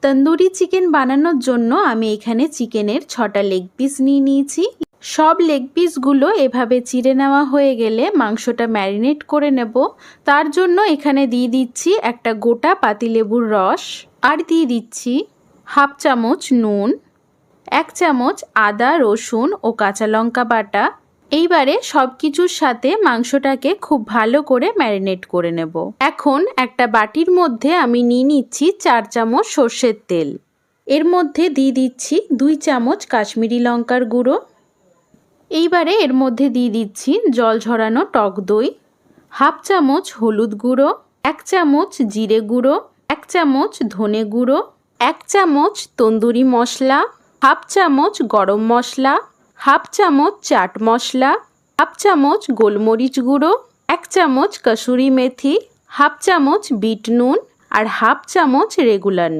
Tandoori chicken বানানোর জন্য আমি এখানে চিকেনের 6টা লেগ পিস নিয়ে নিয়েছি। সব লেগ পিসগুলো এভাবে চিড়ে নেওয়া হয়ে গেলে মাংসটা ম্যারিনেট করে নেব। তার জন্য এখানে দিয়ে দিচ্ছি একটা গোটা পাতিলেবুর রস, আর দিয়ে দিচ্ছি হাফ চামচ নুন, 1 চামচ আদা রসুন ও কাঁচা লঙ্কা বাটা। এইবারে সব কিছুর সাথে মাংসটাকে খুব ভালো করে ম্যারিনেট করে নেব। এখন একটা বাটির মধ্যে আমি নিয়ে নিচ্ছি 4 চামচ সর্ষের তেল। এর মধ্যে দিয়ে দিচ্ছি 2 চামচ কাশ্মীরি লঙ্কার গুঁড়ো। এইবারে এর মধ্যে দিয়ে দিচ্ছি জল ঝরানো টক দই, হাফ চামচ হলুদ গুঁড়ো, 1 চামচ জিরে গুঁড়ো, 1 চামচ ধনে গুঁড়ো, 1 চামচ তন্দুরি মশলা, হাফ চামচ গরম মশলা, হাফ চামচ চাট মশলা, হাফ চামচ গোলমরিচ গুঁড়ো, 1 চামচ কসুরি মেথি, হাফ চামচ বিট নুন আর হাফ চামচ রেগুলার নুন।